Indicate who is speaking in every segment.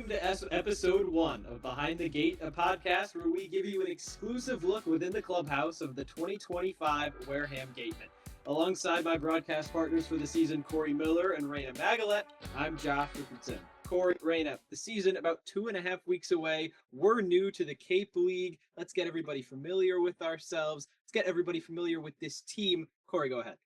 Speaker 1: welcome to episode 1 of Behind the Gate, a podcast where we give you an exclusive look within the clubhouse of the 2025 Wareham Gatemen. Alongside my broadcast partners for the season, Cory Miller and Rayna Maggelet, I'm Josh Richardson. Cory, Rayna, the season about 2.5 weeks away. We're new to the Cape League. Let's get everybody familiar with ourselves. Let's get everybody familiar with this team. Cory, go ahead.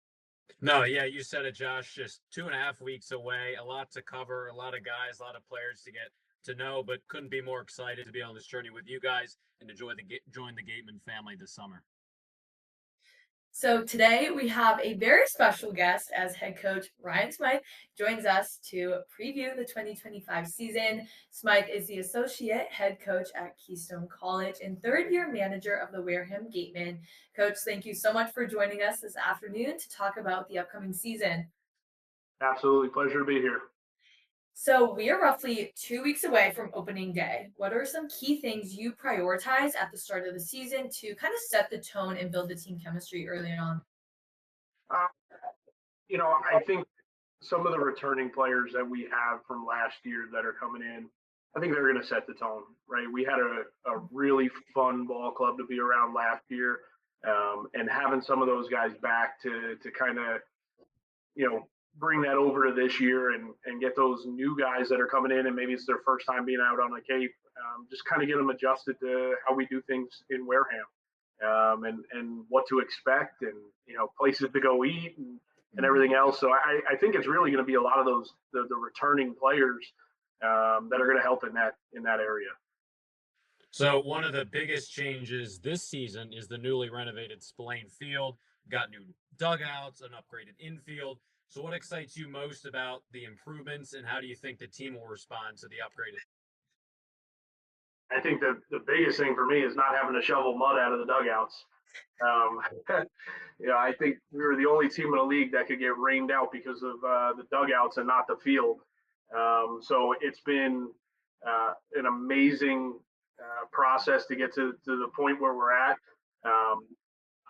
Speaker 2: No, yeah, you said it, Josh. Just 2.5 weeks away, a lot to cover, a lot of guys, a lot of players to get to know, but couldn't be more excited to be on this journey with you guys and to join the Gateman family this summer.
Speaker 3: So today we have a very special guest as head coach Ryan Smyth joins us to preview the 2025 season. Smyth is the associate head coach at Keystone College and third-year manager of the Wareham Gatemen. Coach, thank you so much for joining us this afternoon to talk about the upcoming season.
Speaker 4: Absolutely. Pleasure to be here.
Speaker 3: So we are roughly 2 weeks away from opening day. What are some key things you prioritize at the start of the season to kind of set the tone and build the team chemistry early on?
Speaker 4: I think some of the returning players that we have from last year that are coming in, I think they're going to set the tone, right? We had a really fun ball club to be around last year, and having some of those guys back to kind of, bring that over to this year and get those new guys that are coming in and maybe it's their first time being out on the Cape, just kind of get them adjusted to how we do things in Wareham, and what to expect and, places to go eat and everything else. So I think it's really going to be a lot of those, the returning players that are going to help in that area.
Speaker 2: So one of the biggest changes this season is the newly renovated Spillane Field. Got new dugouts, an upgraded infield. So what excites you most about the improvements, and how do you think the team will respond to the upgraded?
Speaker 4: I think the biggest thing for me is not having to shovel mud out of the dugouts. I think we were the only team in the league that could get rained out because of the dugouts and not the field. So it's been an amazing process to get to the point where we're at.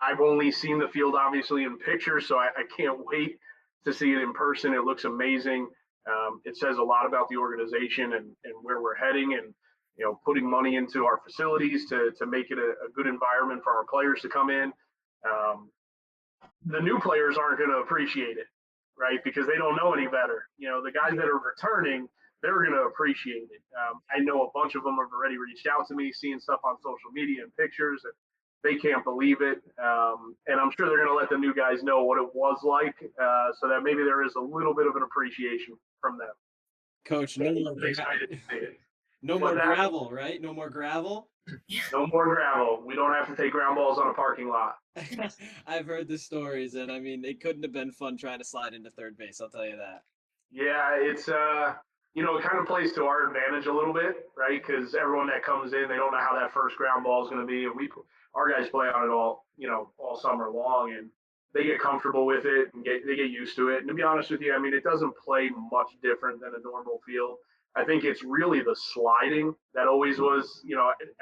Speaker 4: I've only seen the field obviously in pictures, so I can't wait to see it in person. It looks amazing. It says a lot about the organization and where we're heading, and putting money into our facilities to make it a good environment for our players to come in. The new players aren't going to appreciate it, right? Because they don't know any better. The guys that are returning, they're going to appreciate it. I know a bunch of them have already reached out to me, seeing stuff on social media and pictures, and they can't believe it. And I'm sure they're going to let the new guys know what it was like, so that maybe there is a little bit of an appreciation from them.
Speaker 1: Coach, no more gravel, right? No more gravel?
Speaker 4: No more gravel. We don't have to take ground balls on a parking lot.
Speaker 1: I've heard the stories, and I mean, it couldn't have been fun trying to slide into third base, I'll tell you that.
Speaker 4: Yeah, it's, it kind of plays to our advantage a little bit, right? Because everyone that comes in, they don't know how that first ground ball is going to be. And our guys play on it all summer long, and they get comfortable with it and they get used to it. And to be honest with you, I mean, it doesn't play much different than a normal field. I think it's really the sliding that always was,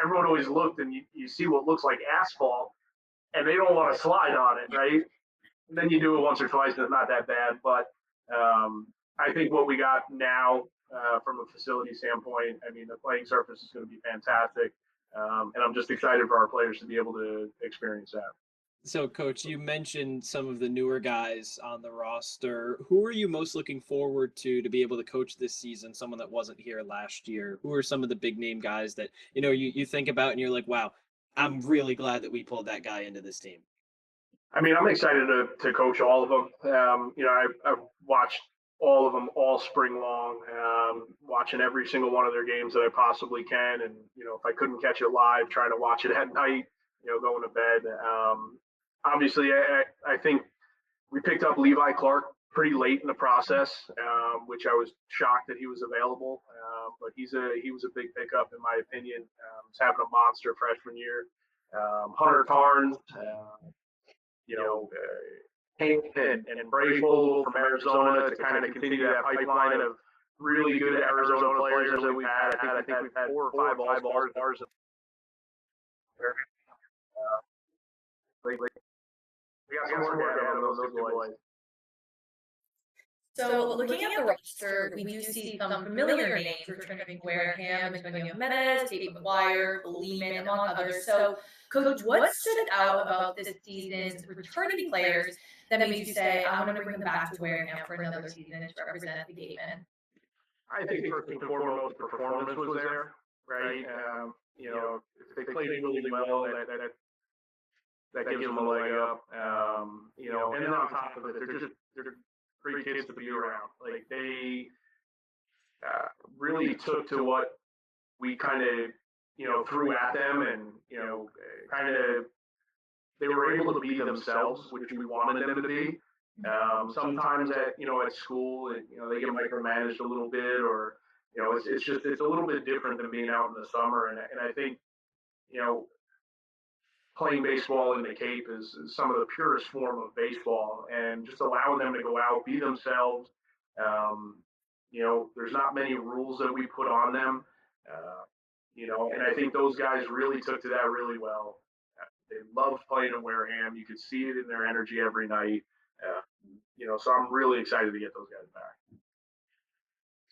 Speaker 4: everyone always looked and you see what looks like asphalt and they don't want to slide on it, right? And then you do it once or twice and it's not that bad. But I think what we got now from a facility standpoint, I mean, the playing surface is going to be fantastic. And I'm just excited for our players to be able to experience that.
Speaker 1: So, Coach, you mentioned some of the newer guys on the roster. Who are you most looking forward to be able to coach this season, someone that wasn't here last year? Who are some of the big-name guys that, you think about and you're like, wow, I'm really glad that we pulled that guy into this team?
Speaker 4: I mean, I'm excited to coach all of them. I've watched all of them all spring long, watching every single one of their games that I possibly can. And, if I couldn't catch it live, trying to watch it at night, going to bed. Obviously, I think we picked up Levi Clark pretty late in the process, which I was shocked that he was available. But he was a big pickup in my opinion. He's having a monster freshman year. Hunter Tarns, Hank and Brayfogle from Arizona to kind of continue that pipeline of really good Arizona players that we've had. I think we've had 4 or 5 all-stars. We got some more to add on those boys.
Speaker 3: So, looking at the roster, we do see some familiar names returning from Wareham, Antonio Menes, Tate McGuire, Lehman, among others. So, Coach, what stood out about this season's returning players that made you say, I'm going to bring them back to Wareham for another season to represent the Gatemen?
Speaker 4: I think first and foremost, performance was there, right? If they played really well, that gives them a leg up. And then on top of it, they're great kids to be around. Like they really took to what we kind of threw at them, and kind of they were able to be themselves, which we wanted them to be. Sometimes at school, they get micromanaged a little bit, or it's a little bit different than being out in the summer. And I think playing baseball in the Cape is some of the purest form of baseball, and just allowing them to go out, be themselves. There's not many rules that we put on them, and I think those guys really took to that really well. They loved playing in Wareham. You could see it in their energy every night. So I'm really excited to get those guys back.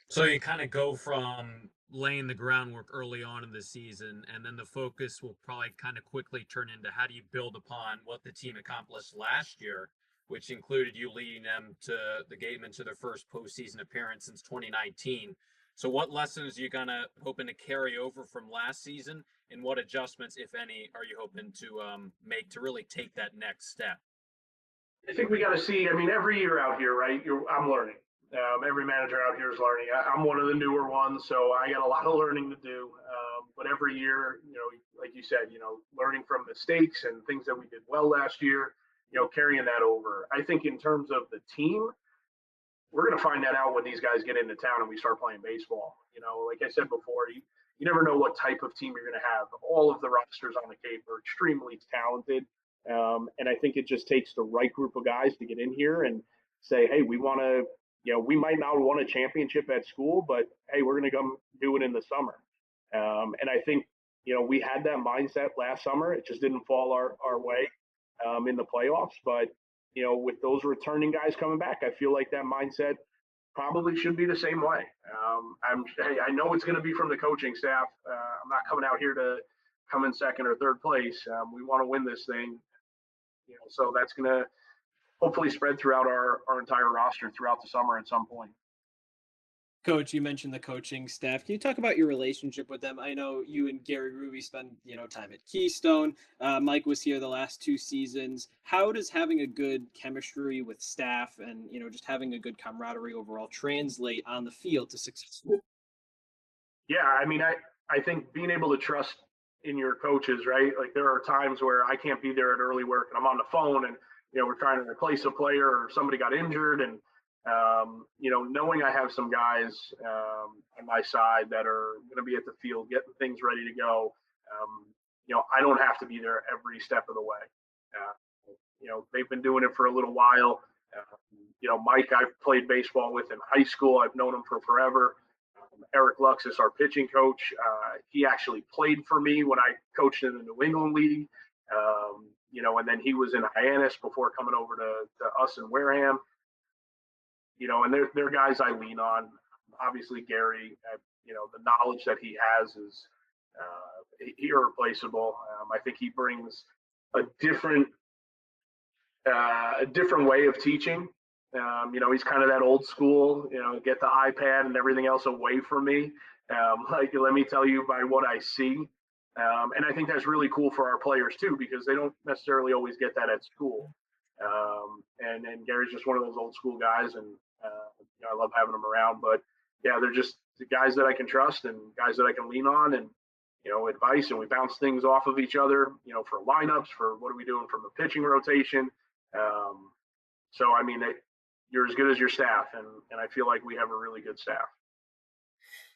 Speaker 2: So you kind of go from laying the groundwork early on in the season, and then the focus will probably kind of quickly turn into how do you build upon what the team accomplished last year, which included you leading them to the Gatemen to their first postseason appearance since 2019. So what lessons are you hoping to carry over from last season, and what adjustments, if any, are you hoping to make to really take that next step?
Speaker 4: I think we got to see. I mean, every year out here, right? I'm learning. Every manager out here is learning. I'm one of the newer ones, so I got a lot of learning to do. But every year, like you said, learning from mistakes and things that we did well last year, carrying that over. I think in terms of the team, we're going to find that out when these guys get into town and we start playing baseball. Like I said before, you never know what type of team you're going to have. All of the rosters on the Cape are extremely talented. And I think it just takes the right group of guys to get in here and say, hey, we want to, we might not win a championship at school, but hey, we're going to come do it in the summer. And I think, we had that mindset last summer. It just didn't fall our way in the playoffs. But, with those returning guys coming back, I feel like that mindset probably should be the same way. I know it's going to be from the coaching staff. I'm not coming out here to come in second or third place. We want to win this thing. So that's going to hopefully spread throughout our entire roster throughout the summer at some point.
Speaker 1: Coach, you mentioned the coaching staff. Can you talk about your relationship with them? I know you and Gary Ruby spend time at Keystone. Mike was here the last 2 seasons. How does having a good chemistry with staff and just having a good camaraderie overall translate on the field to success?
Speaker 4: Yeah, I mean, I think being able to trust in your coaches, right? Like there are times where I can't be there at early work and I'm on the phone and we're trying to replace a player or somebody got injured, and knowing I have some guys on my side that are going to be at the field getting things ready to go. I don't have to be there every step of the way. They've been doing it for a little while. Mike, I've played baseball with in high school. I've known him for forever. Eric Lux is our pitching coach. He actually played for me when I coached in the New England League. And then he was in Hyannis before coming over to us in Wareham. And they're guys I lean on. Obviously, Gary, the knowledge that he has is irreplaceable. I think he brings a different way of teaching. He's kind of that old school, get the iPad and everything else away from me. Let me tell you by what I see. And I think that's really cool for our players too, because they don't necessarily always get that at school. And Gary's just one of those old school guys, and I love having him around. But yeah, they're just the guys that I can trust and guys that I can lean on, and advice, and we bounce things off of each other, for lineups, for what are we doing from the pitching rotation. So I mean, you're as good as your staff, and I feel like we have a really good staff.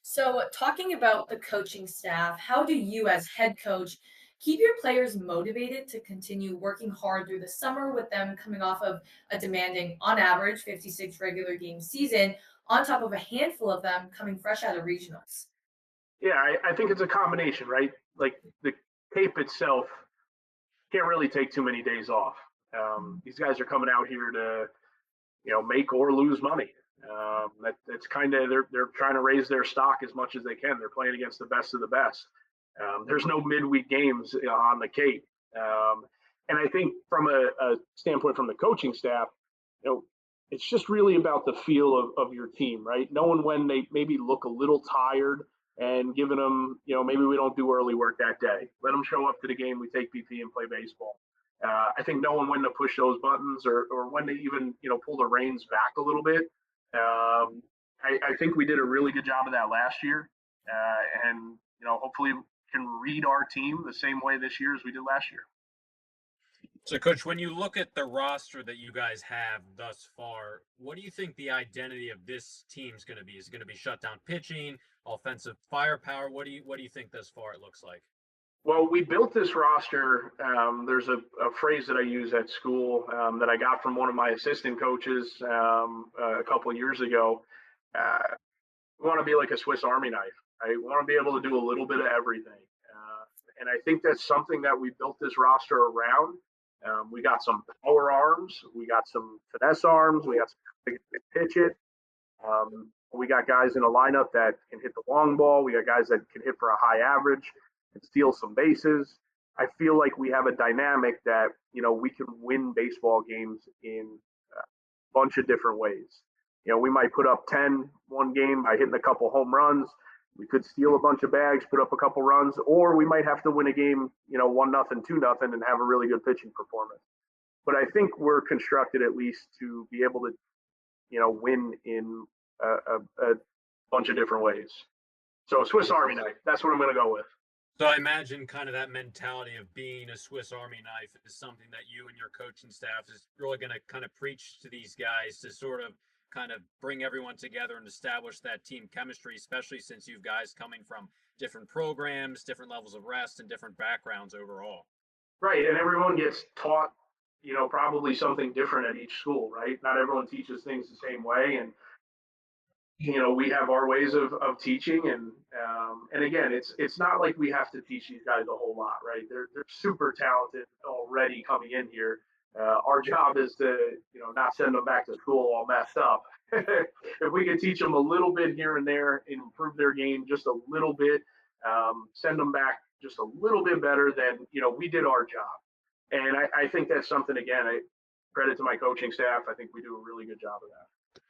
Speaker 3: So, talking about the coaching staff, how do you, as head coach, keep your players motivated to continue working hard through the summer with them coming off of a demanding, on average, 56 regular game season, on top of a handful of them coming fresh out of regionals?
Speaker 4: Yeah, I think it's a combination, right? Like the Cape itself can't really take too many days off. These guys are coming out here to, make or lose money. It's kind of they're trying to raise their stock as much as they can. They're playing against the best of the best. There's no midweek games on the Cape, and I think from a standpoint from the coaching staff, it's just really about the feel of your team, right? Knowing when they maybe look a little tired and giving them, maybe we don't do early work that day. Let them show up to the game. We take BP and play baseball. I think knowing when to push those buttons or when to even, pull the reins back a little bit. I think we did a really good job of that last year. And, hopefully can read our team the same way this year as we did last year.
Speaker 2: So, Coach, when you look at the roster that you guys have thus far, what do you think the identity of this team is going to be? Is it going to be shutdown pitching, offensive firepower? What do you think thus far it looks like?
Speaker 4: Well, we built this roster. There's a phrase that I use at school that I got from one of my assistant coaches a couple of years ago. We want to be like a Swiss Army knife. I want to be able to do a little bit of everything. And I think that's something that we built this roster around. We got some power arms. We got some finesse arms. We got some pitch it. We got guys in a lineup that can hit the long ball. We got guys that can hit for a high average and steal some bases. I feel like we have a dynamic that, we can win baseball games in a bunch of different ways. We might put up 10 one game by hitting a couple home runs. We could steal a bunch of bags, put up a couple runs, or we might have to win a game, 1-0, 2-0, and have a really good pitching performance. But I think we're constructed at least to be able to, win in a bunch of different ways. So Swiss Army knife, that's what I'm going to go with.
Speaker 2: So I imagine kind of that mentality of being a Swiss Army knife is something that you and your coaching staff is really going to kind of preach to these guys to sort of kind of bring everyone together and establish that team chemistry, especially since you guys coming from different programs, different levels of rest, and different backgrounds overall.
Speaker 4: Right, and everyone gets taught, probably something different at each school, right? Not everyone teaches things the same way, and we have our ways of teaching, and again, it's not like we have to teach these guys a whole lot, right? They're super talented already coming in here. Our job is to, not send them back to school all messed up. If we can teach them a little bit here and there, and improve their game just a little bit, send them back just a little bit better, then, we did our job. And I think that's something, again, I credit to my coaching staff. I think we do a really good job of that.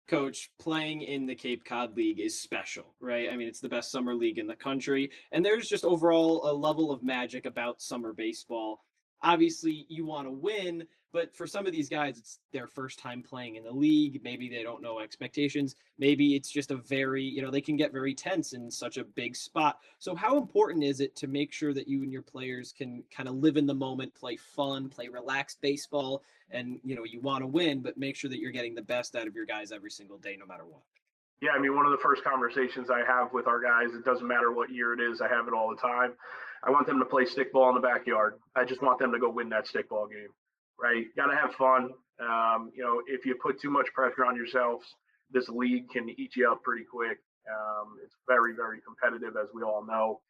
Speaker 1: Coach, playing in the Cape Cod League is special, right? I mean, it's the best summer league in the country, and there's just overall a level of magic about summer baseball. Obviously, you want to win, but for some of these guys, it's their first time playing in the league. Maybe they don't know expectations. Maybe it's just a very, they can get very tense in such a big spot. So how important is it to make sure that you and your players can kind of live in the moment, play fun, play relaxed baseball, and, you want to win, but make sure that you're getting the best out of your guys every single day, no matter what?
Speaker 4: Yeah, I mean, one of the first conversations I have with our guys, it doesn't matter what year it is, I have it all the time. I want them to play stickball in the backyard. I just want them to go win that stickball game, right? Got to have fun. If you put too much pressure on yourselves, this league can eat you up pretty quick. It's very, very competitive, as we all know.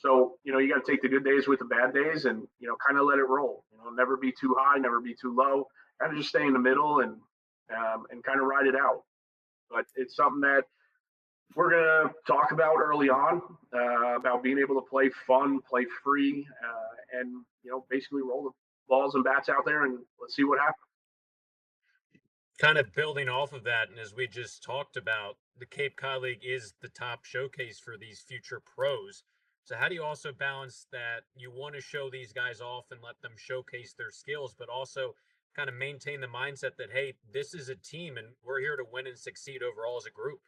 Speaker 4: So, you got to take the good days with the bad days and, kind of let it roll. Never be too high, never be too low. Kind of just stay in the middle and kind of ride it out. But it's something that we're going to talk about early on, about being able to play fun, play free, and, basically roll the balls and bats out there and let's see what happens.
Speaker 2: Kind of building off of that, and as we just talked about, the Cape Cod League is the top showcase for these future pros. So how do you also balance that you want to show these guys off and let them showcase their skills, but also kind of maintain the mindset that, hey, this is a team and we're here to win and succeed overall as a group?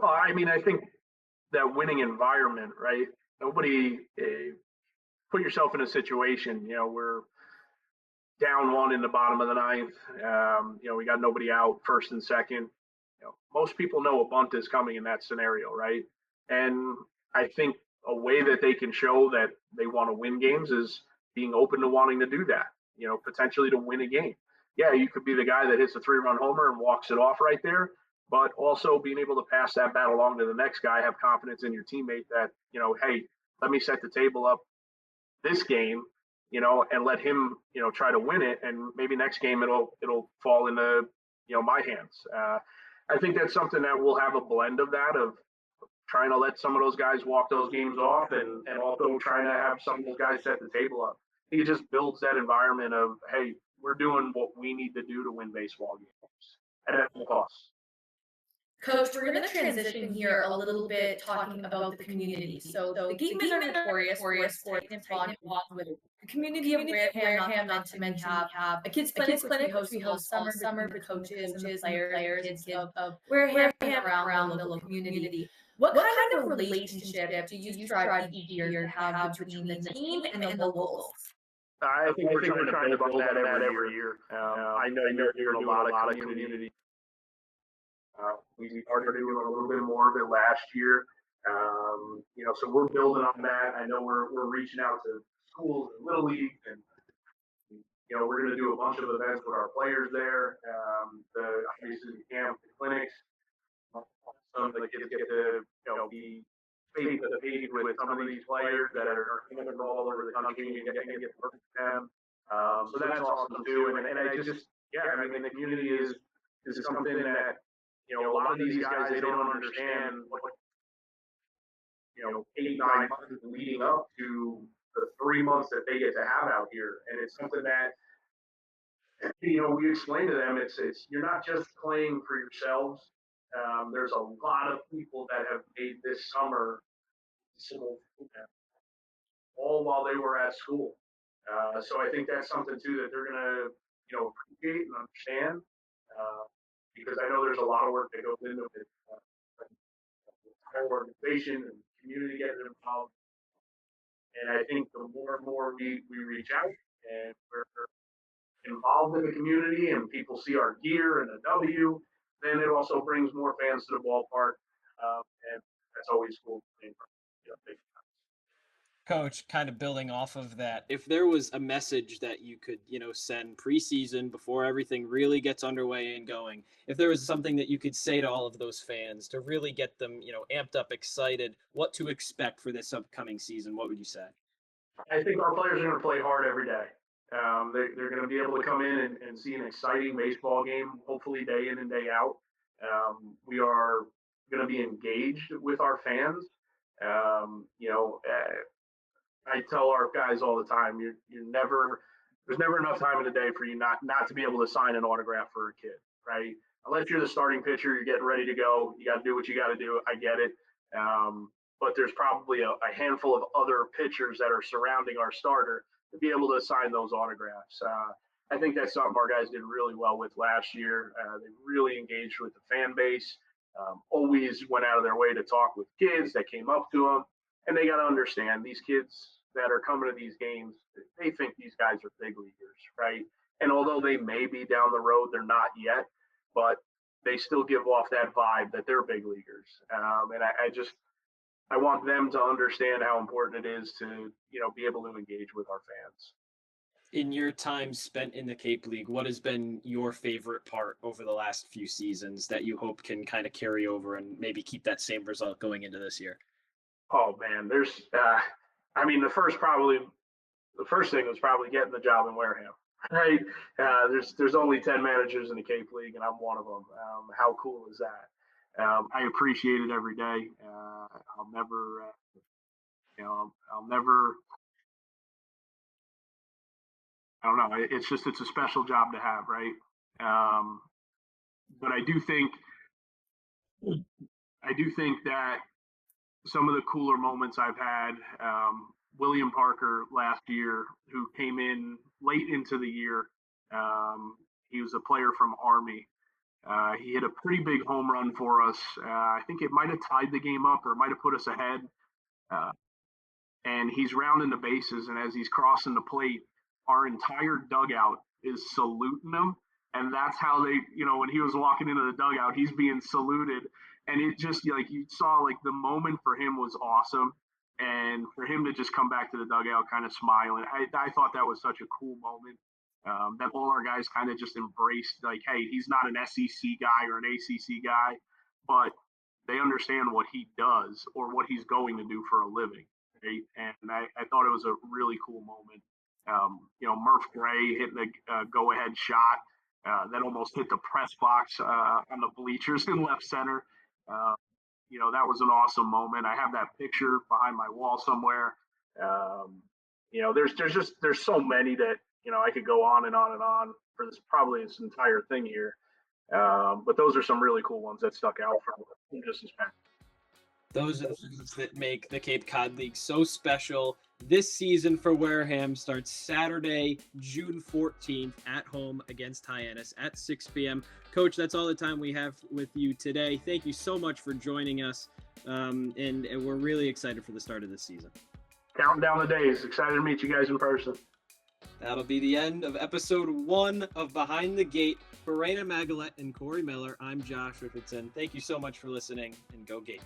Speaker 4: Well, I mean, I think that winning environment, right? Nobody put yourself in a situation, we're down one in the bottom of the ninth. We got nobody out, first and second. Most people know a bunt is coming in that scenario, right? And I think a way that they can show that they want to win games is being open to wanting to do that, potentially to win a game. Yeah, you could be the guy that hits a 3-run homer and walks it off right there, but also being able to pass that bat along to the next guy, have confidence in your teammate that, hey, let me set the table up this game, and let him, try to win it. And maybe next game it'll fall into my hands. I think that's something that we'll have a blend of that, of trying to let some of those guys walk those games off, and also trying to have some of those guys set the table up. I think it just builds that environment of, hey, we're doing what we need to do to win baseball games at all costs.
Speaker 3: Coach, we're going to transition here a little bit talking about the community. So the Gatemen are notorious for tight and bond with the community of Wareham, not to mention we have a kids clinic which we host all summer with coaches and the players and kids of Wareham and around the local community. What kind of relationship do you strive each year to have between the team and the locals?
Speaker 4: I think we're trying to build that every year. I know you're doing a lot of community. We started doing a little bit more of it last year. So we're building on that. I know we're reaching out to schools and Little League, and we're going to do a bunch of events with our players there. Obviously the camp, the clinics. Some of the kids get to be face to face with some of these players that are coming from all over the country and getting to work with them. So that's awesome too. And I just, the community is something that, a lot of these guys, they don't understand what, 8, 9 months leading up to the 3 months that they get to have out here. And it's something that, we explain to them, it's you're not just playing for yourselves. There's a lot of people that have made this summer all while they were at school. So I think that's something too that they're gonna, appreciate and understand, because I know there's a lot of work that goes into it. Organization and community getting involved, and I think the more and more we reach out and we're involved in the community and people see our gear and the W, then it also brings more fans to the ballpark, and that's always cool.
Speaker 1: Coach, kind of building off of that, if there was a message that you could, send preseason before everything really gets underway and going, if there was something that you could say to all of those fans to really get them, amped up, excited, what to expect for this upcoming season, what would you say?
Speaker 4: I think our players are going to play hard every day. They're going to be able to come in and see an exciting baseball game, hopefully day in and day out. We are going to be engaged with our fans. I tell our guys all the time, there's never enough time in the day for you not to be able to sign an autograph for a kid, right? Unless you're the starting pitcher, you're getting ready to go. You got to do what you got to do. I get it. But there's probably a handful of other pitchers that are surrounding our starter to be able to sign those autographs. I think that's something our guys did really well with last year. They really engaged with the fan base, always went out of their way to talk with kids that came up to them. And they got to understand, these kids that are coming to these games, they think these guys are big leaguers, right? And although they may be down the road, they're not yet, but they still give off that vibe that they're big leaguers. And I want them to understand how important it is to, be able to engage with our fans.
Speaker 1: In your time spent in the Cape League, what has been your favorite part over the last few seasons that you hope can kind of carry over and maybe keep that same result going into this year?
Speaker 4: Oh man, there's, the first thing was probably getting the job in Wareham, right? There's only 10 managers in the Cape League, and I'm one of them. How cool is that? I appreciate it every day. I'll never, I don't know. It's a special job to have, right? But I do think that some of the cooler moments I've had, William Parker last year, who came in late into the year. He was a player from Army. He hit a pretty big home run for us. I think it might have tied the game up or it might have put us ahead. And he's rounding the bases, and as he's crossing the plate, our entire dugout is saluting him. And that's how they, when he was walking into the dugout, he's being saluted. And it just, you saw, the moment for him was awesome. And for him to just come back to the dugout kind of smiling, I thought that was such a cool moment, that all our guys kind of just embraced, hey, he's not an SEC guy or an ACC guy, but they understand what he does or what he's going to do for a living. Right? And I thought it was a really cool moment. Murph Gray hitting the go-ahead shot. that almost hit the press box on the bleachers in left center. That was an awesome moment. I have that picture behind my wall somewhere. There's so many that I could go on and on and on for this entire thing here. But those are some really cool ones that stuck out from just this past.
Speaker 1: Those are the things that make the Cape Cod League so special. This season for Wareham starts Saturday, June 14th at home against Hyannis at 6 p.m. Coach, that's all the time we have with you today. Thank you so much for joining us, and we're really excited for the start of this season.
Speaker 4: Counting down the days. Excited to meet you guys in person.
Speaker 1: That'll be the end of episode 1 of Behind the Gate. For Rayna Maggelet and Cory Miller, I'm Josh Richardson. Thank you so much for listening, and go Gate.